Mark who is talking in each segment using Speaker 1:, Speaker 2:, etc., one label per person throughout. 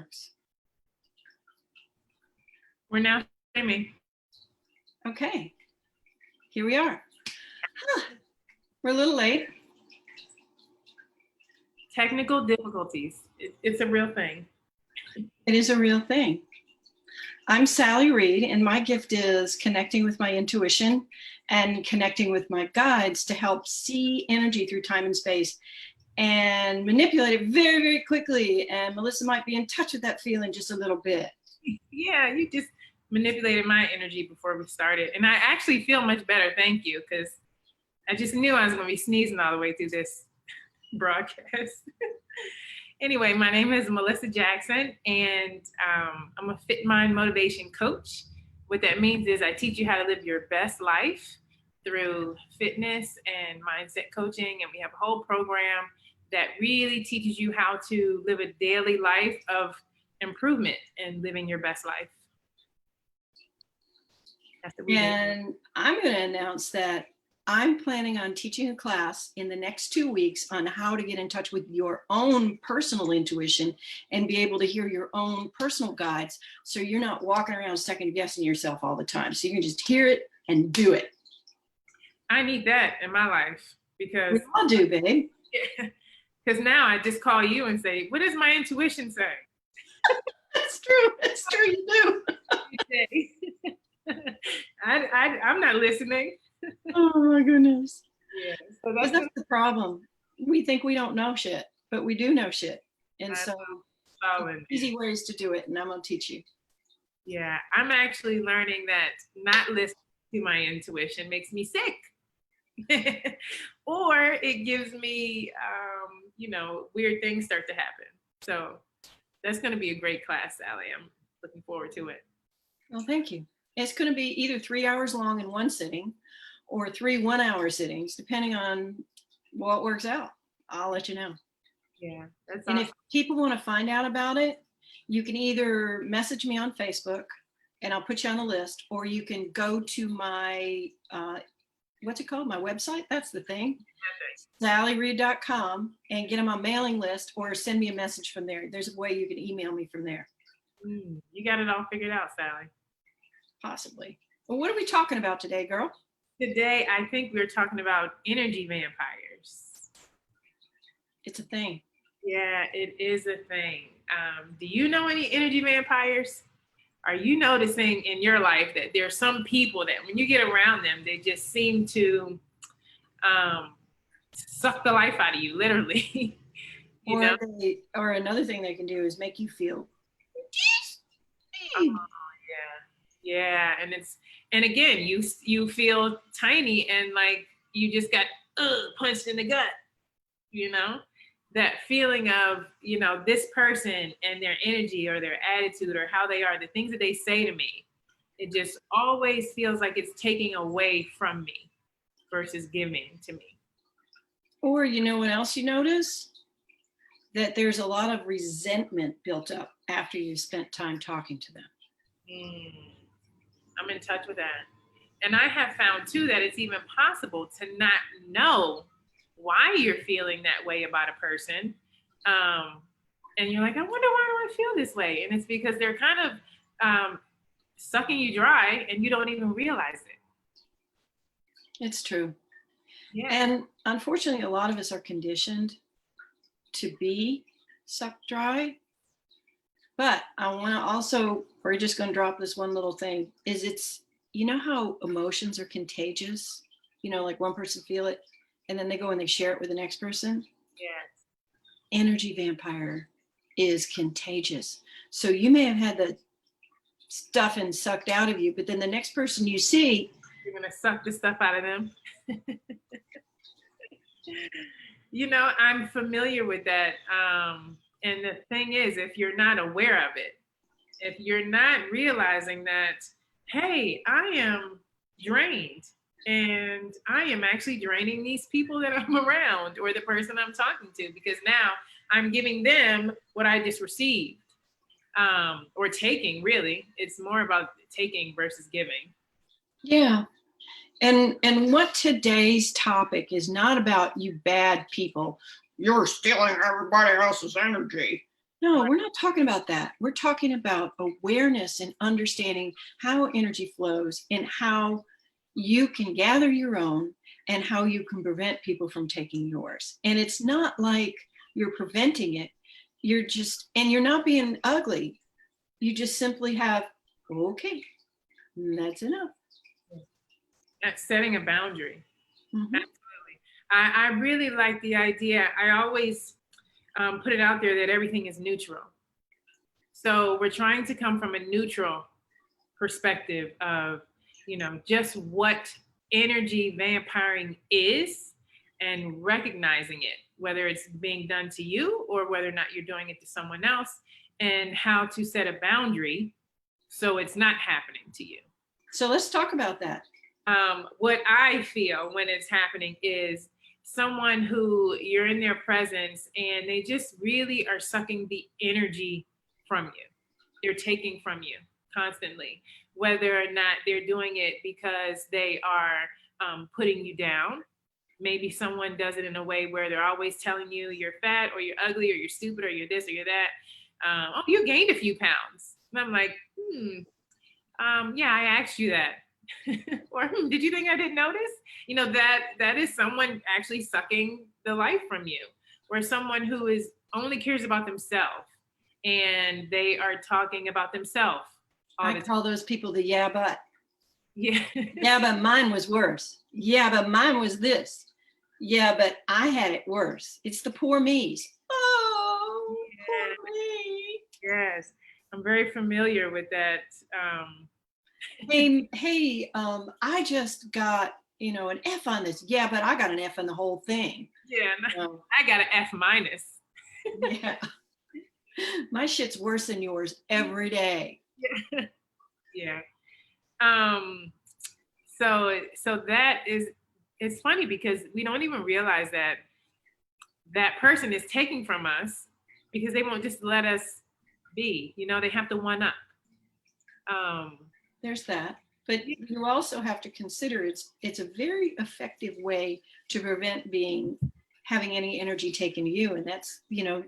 Speaker 1: works.
Speaker 2: We're now streaming.
Speaker 1: Okay, here we are. We're a little late.
Speaker 2: Technical difficulties. It's a real thing.
Speaker 1: It is a real thing. I'm Sally Reed, and my gift is connecting with my intuition and connecting with my guides to help see energy through time and space and manipulate it very, very quickly. And Melissa might be in touch with that feeling just a little bit.
Speaker 2: Yeah, you just manipulated my energy before we started. And I actually feel much better, thank you, because I just knew I was going to be sneezing all the way through this broadcast. Anyway, my name is Melissa Jackson, and I'm a Fit Mind Motivation Coach. What that means is I teach you how to live your best life through fitness and mindset coaching, and we have a whole program that really teaches you how to live a daily life of improvement and living your best life.
Speaker 1: And I'm going to announce that I'm planning on teaching a class in the next 2 weeks on how to get in touch with your own personal intuition and be able to hear your own personal guides, so you're not walking around second guessing yourself all the time. So you can just hear it and do it.
Speaker 2: I need that in my life, because
Speaker 1: we all do, babe.
Speaker 2: Because now I just call you and say, what does my intuition say?
Speaker 1: That's true. That's true. You
Speaker 2: do. I'm not listening.
Speaker 1: Oh my goodness.
Speaker 2: Yeah.
Speaker 1: So that's the problem. We think we don't know shit, but we do know shit. And so easy ways to do it, and I'm going to teach you.
Speaker 2: Yeah, I'm actually learning that not listening to my intuition makes me sick. Or it gives me, weird things start to happen. So that's going to be a great class, Sally. I'm looking forward to it.
Speaker 1: Well, thank you. It's going to be either 3 hours long in one sitting or 3 1-hour sittings, depending on what works out. I'll let you know.
Speaker 2: Yeah. That's
Speaker 1: and
Speaker 2: awesome.
Speaker 1: If people want to find out about it, you can either message me on Facebook and I'll put you on the list, or you can go to my, what's it called? My website. That's the thing. SallyReed.com, and get on my mailing list, or send me a message from there. There's a way you can email me from there.
Speaker 2: You got it all figured out, Sally.
Speaker 1: Possibly. Well, what are we talking about today, girl?
Speaker 2: Today, I think we're talking about energy vampires.
Speaker 1: It's a thing.
Speaker 2: Yeah, it is a thing. Do you know any energy vampires? Are you noticing in your life that there are some people that when you get around them, they just seem to suck the life out of you, literally?
Speaker 1: Or another thing they can do is make you feel
Speaker 2: yeah, and again, you feel tiny and like you just got punched in the gut, that feeling of, this person and their energy or their attitude or how they are, the things that they say to me, it just always feels like it's taking away from me versus giving to me.
Speaker 1: Or what else you notice? That there's a lot of resentment built up after you've spent time talking to them.
Speaker 2: I'm in touch with that. And I have found too that it's even possible to not know why you're feeling that way about a person. And you're like, I wonder why do I feel this way? And it's because they're kind of sucking you dry and you don't even realize it.
Speaker 1: It's true.
Speaker 2: Yeah.
Speaker 1: And unfortunately, a lot of us are conditioned to be sucked dry. But I want to also, we're just going to drop this one little thing, is it's, how emotions are contagious? Like one person feel it and then they go and they share it with the next person.
Speaker 2: Yes.
Speaker 1: Energy vampire is contagious. So you may have had the stuff and sucked out of you, but then the next person you see,
Speaker 2: you're going to suck the stuff out of them. I'm familiar with that. And the thing is, if you're not aware of it, if you're not realizing that, hey, I am drained and I am actually draining these people that I'm around or the person I'm talking to, because now I'm giving them what I just received, or taking, really. It's more about taking versus giving.
Speaker 1: Yeah. And what today's topic is not about you bad people. You're stealing everybody else's energy. No, we're not talking about that. We're talking about awareness and understanding how energy flows and how you can gather your own and how you can prevent people from taking yours. And it's not like you're preventing it. You're just, and you're not being ugly. You just simply have, okay, that's enough.
Speaker 2: That's setting a boundary.
Speaker 1: Mhm.
Speaker 2: Absolutely. I really like the idea. I always put it out there that everything is neutral. So we're trying to come from a neutral perspective of, just what energy vampiring is and recognizing it, whether it's being done to you or whether or not you're doing it to someone else, and how to set a boundary so it's not happening to you.
Speaker 1: So let's talk about that.
Speaker 2: What I feel when it's happening is someone who you're in their presence and they just really are sucking the energy from you. They're taking from you constantly, whether or not they're doing it because they are putting you down. Maybe someone does it in a way where they're always telling you you're fat or you're ugly or you're stupid or you're this or you're that. Oh, you gained a few pounds. And I'm like, yeah, I asked you that. Or did you think I didn't notice? That is someone actually sucking the life from you, or someone who is only cares about themselves and they are talking about themselves all
Speaker 1: I
Speaker 2: the time.
Speaker 1: call those people the yeah, but.
Speaker 2: Yeah.
Speaker 1: Yeah, but mine was worse. Yeah, but mine was this. Yeah, but I had it worse. It's the poor me's. Oh,
Speaker 2: Yeah.
Speaker 1: poor me.
Speaker 2: Yes, I'm very familiar with that.
Speaker 1: Hey, I just got, an F on this. Yeah, but I got an F on the whole thing.
Speaker 2: Yeah,
Speaker 1: Um,
Speaker 2: I got an F minus.
Speaker 1: yeah. My shit's worse than yours every day.
Speaker 2: Yeah. Yeah. So that is, it's funny because we don't even realize that that person is taking from us because they won't just let us be. They have to one up.
Speaker 1: There's that. But you also have to consider it's a very effective way to prevent having any energy taken to you. And that's,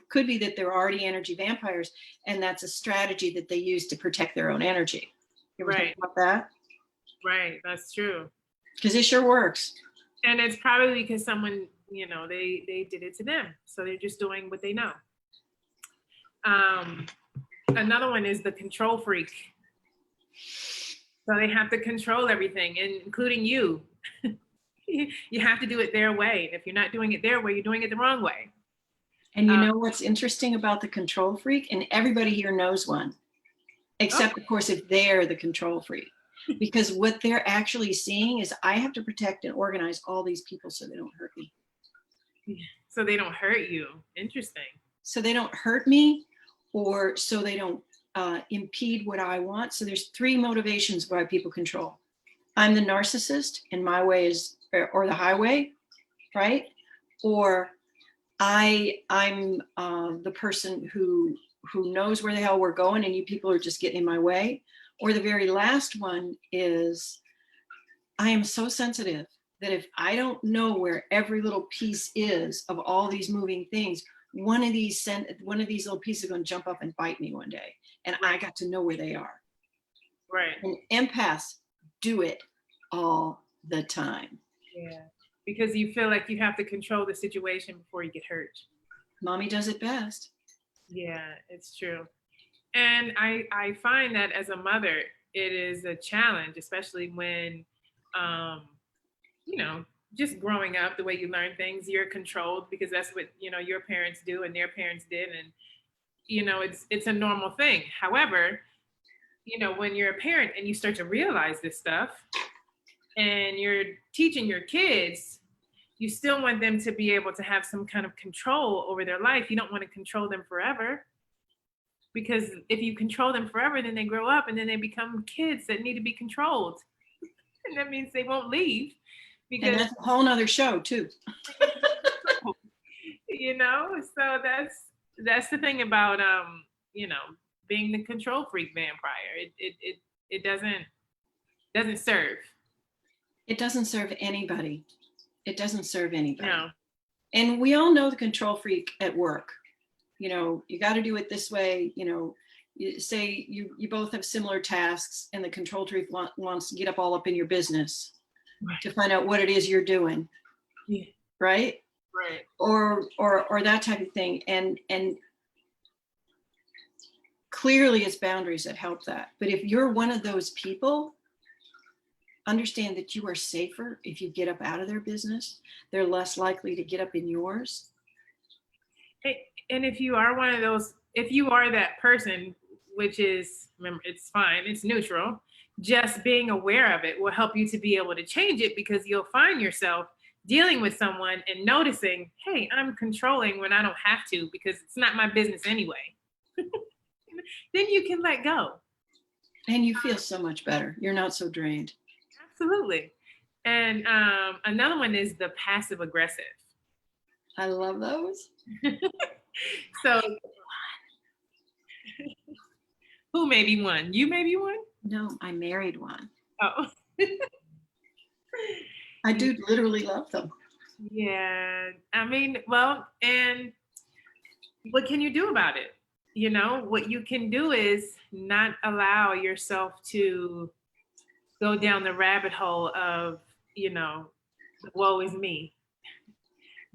Speaker 1: could be that they're already energy vampires, and that's a strategy that they use to protect their own energy. You ever think about that?
Speaker 2: Right, that's true.
Speaker 1: Because it sure works.
Speaker 2: And it's probably because someone, they did it to them. So they're just doing what they know. Another one is the control freak. So they have to control everything, including you. You have to do it their way. And if you're not doing it their way, you're doing it the wrong way.
Speaker 1: And you know what's interesting about the control freak? And everybody here knows one, except of course if they're the control freak. Because what they're actually seeing is I have to protect and organize all these people so they don't hurt me.
Speaker 2: So they don't hurt you. Interesting.
Speaker 1: So they don't hurt me, or so they don't impede what I want. So there's three motivations why people control. I'm the narcissist and my way is, or the highway, right? Or I'm the person who knows where the hell we're going and you people are just getting in my way. Or the very last one is I am so sensitive that if I don't know where every little piece is of all these moving things, one of these little pieces are going to jump up and bite me one day. And I got to know where they are.
Speaker 2: Right.
Speaker 1: And empaths do it all the time.
Speaker 2: Yeah. Because you feel like you have to control the situation before you get hurt.
Speaker 1: Mommy does it best.
Speaker 2: Yeah, it's true. And I find that as a mother, it is a challenge, especially when, just growing up, the way you learn things, you're controlled because that's what, your parents do and their parents did. And, it's a normal thing. However, when you're a parent and you start to realize this stuff and you're teaching your kids, you still want them to be able to have some kind of control over their life. You don't want to control them forever. Because if you control them forever, then they grow up and then they become kids that need to be controlled. And that means they won't leave. Because,
Speaker 1: and that's a whole nother show too.
Speaker 2: So that's the thing about, being the control freak vampire. It doesn't serve.
Speaker 1: It doesn't serve anybody. It doesn't serve anybody.
Speaker 2: No.
Speaker 1: And we all know the control freak at work. you got to do it this way. Say you both have similar tasks, and the control freak wants to get all up in your business to find out what it is you're doing.
Speaker 2: Yeah.
Speaker 1: Right.
Speaker 2: Right.
Speaker 1: Or that type of thing. And clearly it's boundaries that help that. But if you're one of those people, understand that you are safer if you get up out of their business. They're less likely to get up in yours.
Speaker 2: And if you are one of those, if you are that person, which is, remember, it's fine, it's neutral, just being aware of it will help you to be able to change it, because you'll find yourself dealing with someone and noticing, hey, I'm controlling when I don't have to, because it's not my business anyway. Then you can let go.
Speaker 1: And you feel so much better. You're not so drained.
Speaker 2: Absolutely. And another one is the passive aggressive.
Speaker 1: I love those.
Speaker 2: So who may be one? You may be one?
Speaker 1: No, I married one.
Speaker 2: Oh.
Speaker 1: I do literally love them.
Speaker 2: Yeah. I mean, well, and what can you do about it? What you can do is not allow yourself to go down the rabbit hole of, woe is me,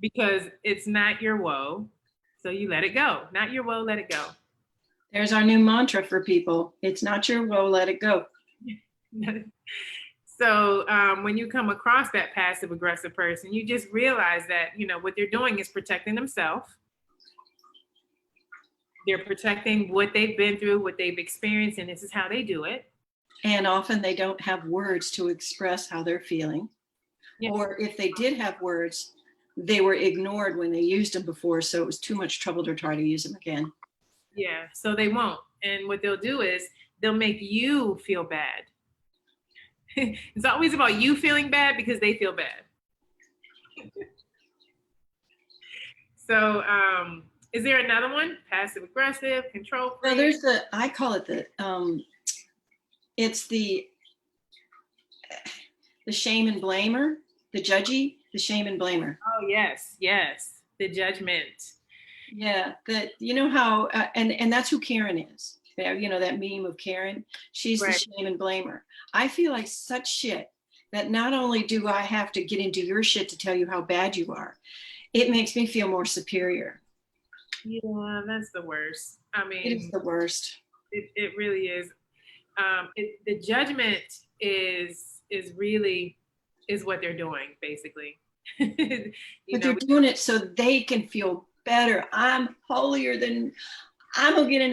Speaker 2: because it's not your woe. So you let it go. Not your woe, let it go.
Speaker 1: There's our new mantra for people. It's not your woe, let it go.
Speaker 2: So when you come across that passive aggressive person, you just realize that, what they're doing is protecting themselves. They're protecting what they've been through, what they've experienced, and this is how they do it.
Speaker 1: And often they don't have words to express how they're feeling. Yeah. Or if they did have words, they were ignored when they used them before, so it was too much trouble to try to use them again.
Speaker 2: Yeah, so they won't. And what they'll do is they'll make you feel bad. It's always about you feeling bad because they feel bad. So is there another one? Passive aggressive, control freak?
Speaker 1: Well, there's I call it it's the shame and blamer, the judgy, the shame and blamer.
Speaker 2: Oh, yes, the judgment.
Speaker 1: Yeah, that, how, and that's who Karen is. That meme of Karen, she's right. The shame and blamer. I feel like such shit that not only do I have to get into your shit to tell you how bad you are, it makes me feel more superior.
Speaker 2: Yeah, that's the worst. I mean,
Speaker 1: it is the worst.
Speaker 2: It really is. The judgment is really what they're doing, basically.
Speaker 1: But they're doing it so they can feel better. I'm holier than, I'm gonna get in